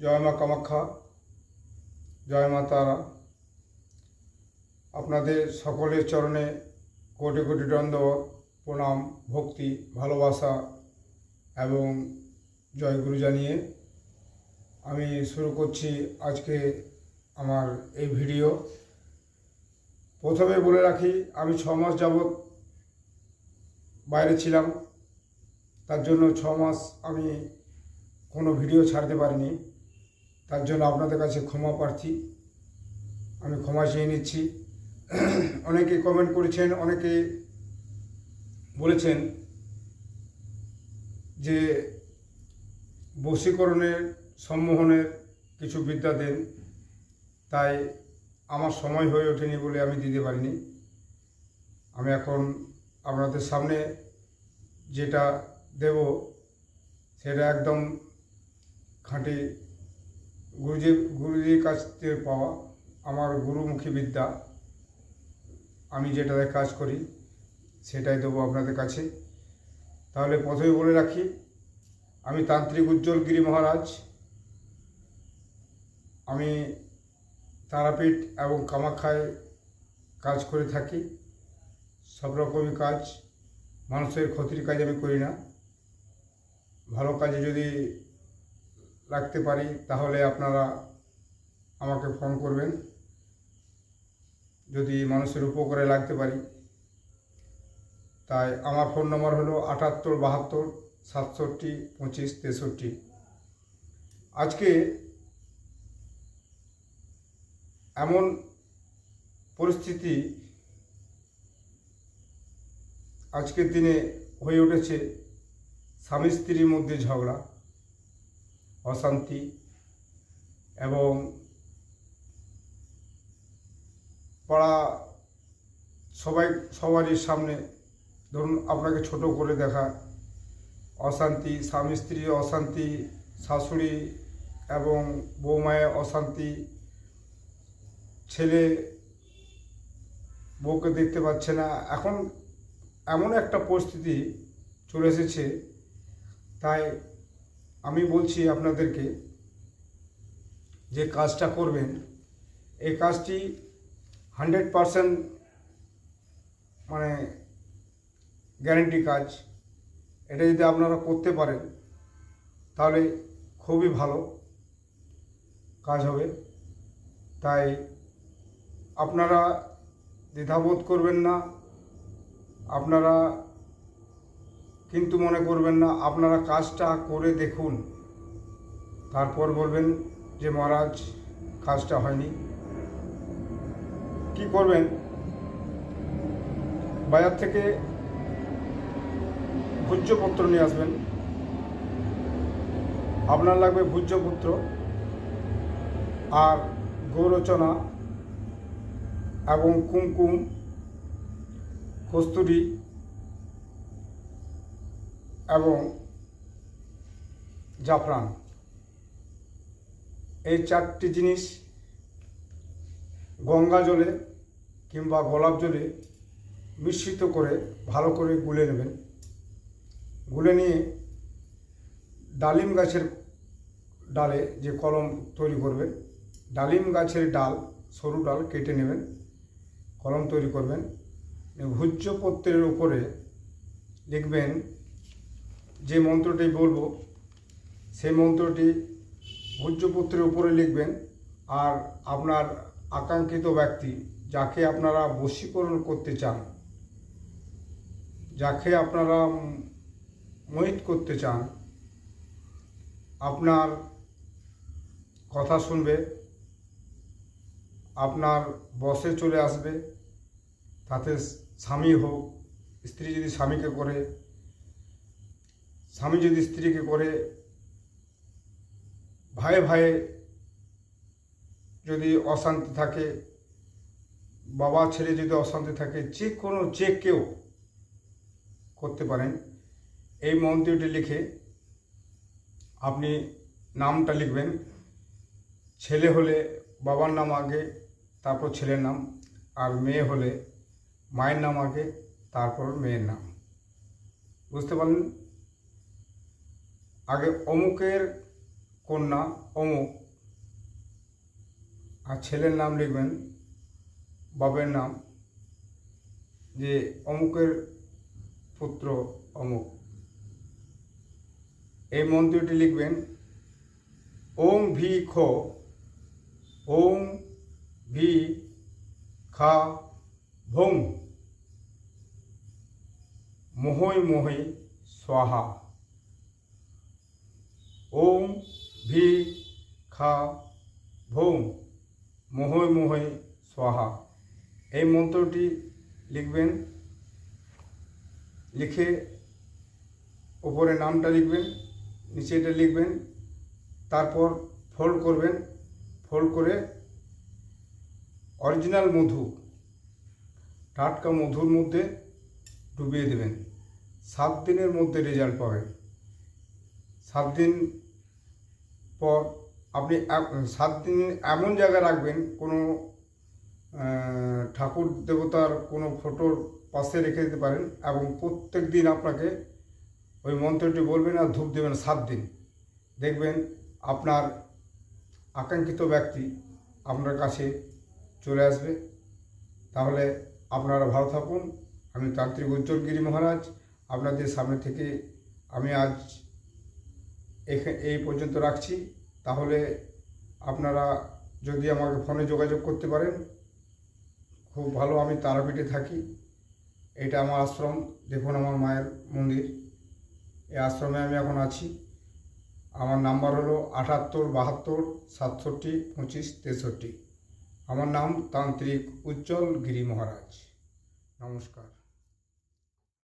জয় মা কামাখ্যা, জয় মা তারা। আপনাদের সকলের চরণে কোটি কোটি দণ্ডবত, প্রণাম, ভক্তি, ভালোবাসা এবং জয়গুরু জানিয়ে আমি শুরু করছি আজকে আমার এই ভিডিও। প্রথমে বলে রাখি, আমি 6 মাস যাবৎ বাইরে ছিলাম। তার জন্য 6 মাস আমি কোনো ভিডিও ছাড়তে পারিনি। তার জন্য আপনাদের কাছে ক্ষমা প্রার্থী, আমি ক্ষমা চেয়ে নিচ্ছি। অনেকে কমেন্ট করেছেন, অনেকে বলেছেন যে বশীকরণের সম্মোহনের কিছু বিদ্যা দেন, তাই আমার সময় হয়ে ওঠেনি বলে আমি দিতে পারিনি। আমি এখন আপনাদের সামনে যেটা দেব সেটা একদম খাঁটি গুরুজির কাছ থেকে পাওয়া আমার গুরুমুখী বিদ্যা। আমি যেটাতে কাজ করি সেটাই দেবো আপনাদের কাছে। তাহলে প্রথমে বলে রাখি, আমি তান্ত্রিক উজ্জ্বল গিরি মহারাজ। আমি তারাপীঠ এবং কামাখ্যায় কাজ করে থাকি। সব রকমই কাজ, মানুষের ক্ষতির কাজ আমি করি না। ভালো কাজে যদি রাখতে পারি তাহলে আপনারা আমাকে ফোন করবেন, যদি মানুষের উপকারে লাগতে পারি। তাই আমার ফোন নম্বর হলো 78 72 67 25 63। আজকে এমন পরিস্থিতি আজকের দিনে হয়ে উঠেছে, স্বামী স্ত্রীর মধ্যে ঝগড়া, অশান্তি এবং পাড়া সবারই সামনে ধরুন আপনাকে ছোট করে দেখা, অশান্তি, স্বামী স্ত্রী অশান্তি, শাশুড়ি এবং বৌমায়ের অশান্তি, ছেলে বউকে দেখতে পাচ্ছে না। এখন এমন একটা পরিস্থিতি চলে এসেছে, তাই আমি বলছি আপনাদেরকে যে কাজটা করবেন, এই কাজটি 100% মানে গ্যারেন্টি কাজ। এটা যদি আপনারা করতে পারেন তাহলে খুবই ভালো কাজ হবে। তাই আপনারা দ্বিধাবোধ করবেন না, আপনারা কিন্তু মনে করবেন না, আপনারা কাজটা করে দেখুন, তারপর বলবেন যে মহারাজ কাজটা হয়নি। কি করবেন, বাজার থেকে ভূজ্যপত্র নিয়ে আসবেন। আপনার লাগবে ভূজ্যপত্র আর গৌরচনা এবং কুমকুম, কস্তুরী এবং জাফরান। এই 4টি জিনিস গঙ্গা জলে কিংবা গোলাপ জলে মিশ্রিত করে ভালো করে গুলে নেবেন। গুলে নিয়ে ডালিম গাছের ডালে যে কলম তৈরি করবেন, ডালিম গাছের ডাল, সরু ডাল কেটে নেবেন, কলম তৈরি করবেন। ভূজ্যপত্রের উপরে লিখবেন যে মন্ত্রটি বলবো, সেই মন্ত্রটি ভূজ্যপত্রের উপরে লিখবেন। আর আপনার আকাঙ্ক্ষিত ব্যক্তি, যাকে আপনারা বশীকরণ করতে চান, যাকে আপনারা মোহিত করতে চান, আপনার কথা শুনবে, আপনার বশে চলে আসবে, তাতে স্বামী হোক, স্ত্রী যদি স্বামীকে করে, স্বামী যদি স্ত্রীকে করে, ভাইয়ে ভাইয়ে যদি অশান্তি থাকে, বাবা ছেলে যদি অশান্তি থাকে, যে কেউ করতে পারেন। এই মন্ত্রটি লিখে আপনি নামটা লিখবেন। ছেলে হলে বাবার নাম আগে, তারপর ছেলের নাম, আর মেয়ে হলে মায়ের নাম আগে, তারপর মেয়ের নাম। বুঝতে পারলেন? আগে অমুকের কন্যা অমুক, আর ছেলের নাম লিখবেন, বাবার নাম, যে অমুকের পুত্র অমুক। এই মন্ত্রটি লিখবেন, ওং ভি খ, ওং ভি খা ভং মোহৈ মোহৈ স্বাহা। ওং ভি খা ভং মোহৈ মোহৈ স্বাহা। এই মন্ত্রটি লিখবেন, লিখে ওপরে নামটা লিখবেন, নিচে এটা লিখবেন, তারপর ফোল্ড করবেন, ফোল্ড করে অরিজিনাল মধু, টাটকা মধুর মধ্যে ডুবিয়ে দেবেন। 7 দিনের মধ্যে রেজাল্ট পাবেন। 7 দিন পর আপনি 7 দিন এমন জায়গায় রাখবেন, কোনো ঠাকুর দেবতার কোনো ফটোর পাশে রেখে দিতে পারেন, এবং প্রত্যেক দিন আপনাকে ওই মন্ত্রটি বলবেন আর ধূপ দেবেন 7 দিন। দেখবেন আপনার আকাঙ্ক্ষিত ব্যক্তি আপনার কাছে চলে আসবে। তাহলে আপনারা ভালো থাকুন। আমি তান্ত্রিক উজ্জ্বল গিরি মহারাজ আপনাদের সামনে থেকে আমি আজ এই পর্যন্ত রাখছি। তাহলে আপনারা যদি আমাকে ফোনে যোগাযোগ করতে পারেন খুব ভালো। আমি তারাপীঠে থাকি, এটা আমার আশ্রম। দেখুন আমার মায়ের মন্দির, এই আশ্রমে আমি এখন আছি। আমার নাম্বার হলো 78 72 67 25 63। আমার নাম তান্ত্রিক উজ্জ্বল গিরি মহারাজ। নমস্কার।